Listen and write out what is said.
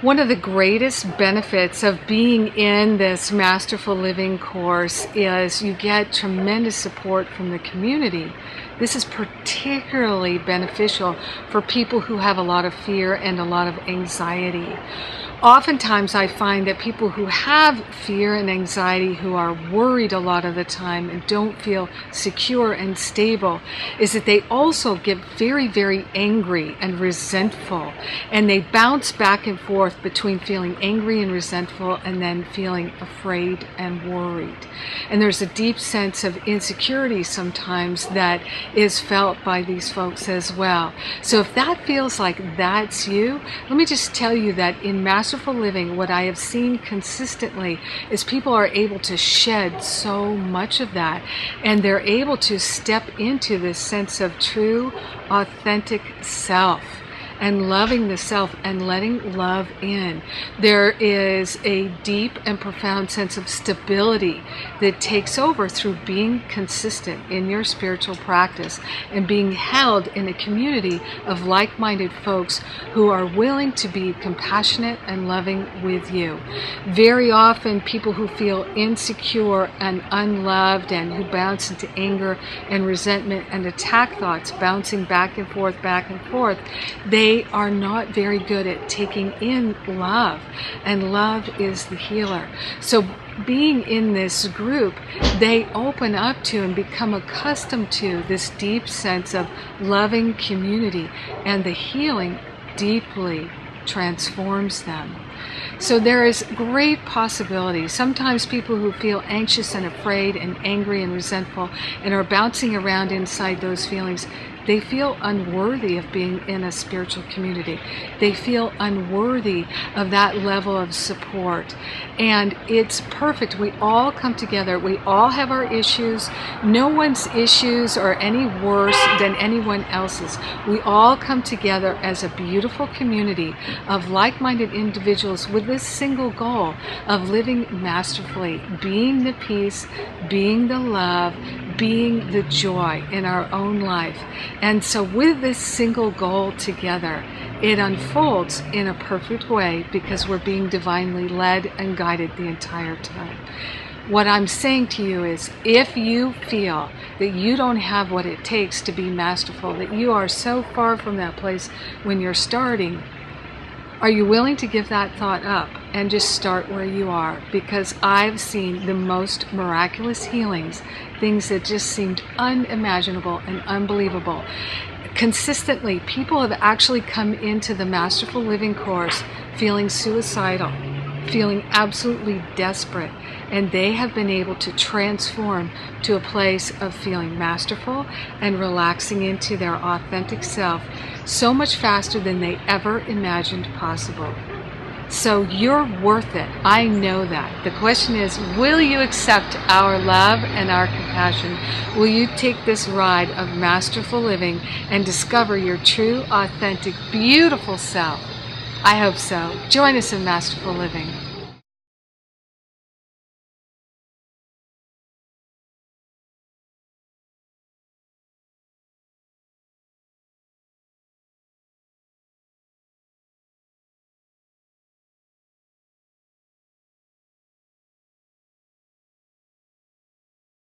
One of the greatest benefits of being in this Masterful Living course is you get tremendous support from the community. This is particularly beneficial for people who have a lot of fear and a lot of anxiety. Oftentimes I find that people who have fear and anxiety, who are worried a lot of the time and don't feel secure and stable, is that they also get very, very angry and resentful, and they bounce back and forth between feeling angry and resentful and then feeling afraid and worried. And there's a deep sense of insecurity sometimes that is felt by these folks as well. So if that feels like that's you, let me just tell you that in Masterful Living, what I have seen consistently is people are able to shed so much of that, and they're able to step into this sense of true, authentic self, and loving the self and letting love in. There is a deep and profound sense of stability that takes over through being consistent in your spiritual practice and being held in a community of like-minded folks who are willing to be compassionate and loving with you. Very often people who feel insecure and unloved and who bounce into anger and resentment and attack thoughts, bouncing back and forth, they are not very good at taking in love, and love is the healer. So being in this group, they open up to and become accustomed to this deep sense of loving community, and the healing deeply transforms them. So there is great possibility. Sometimes people who feel anxious and afraid and angry and resentful and are bouncing around inside those feelings, they feel unworthy of being in a spiritual community. They feel unworthy of that level of support. And it's perfect. We all come together. We all have our issues. No one's issues are any worse than anyone else's. We all come together as a beautiful community of like-minded individuals with this single goal of living masterfully, being the peace, being the love, being the joy in our own life. And so with this single goal together, it unfolds in a perfect way because we're being divinely led and guided the entire time. What I'm saying to you is, if you feel that you don't have what it takes to be masterful, that you are so far from that place when you're starting, are you willing to give that thought up and just start where you are? Because I've seen the most miraculous healings, things that just seemed unimaginable and unbelievable. Consistently, people have actually come into the Masterful Living course feeling suicidal, feeling absolutely desperate, and they have been able to transform to a place of feeling masterful and relaxing into their authentic self so much faster than they ever imagined possible. So you're worth it. I know that. The question is, will you accept our love and our compassion? Will you take this ride of Masterful Living and discover your true, authentic, beautiful self? I hope so. Join us in Masterful Living.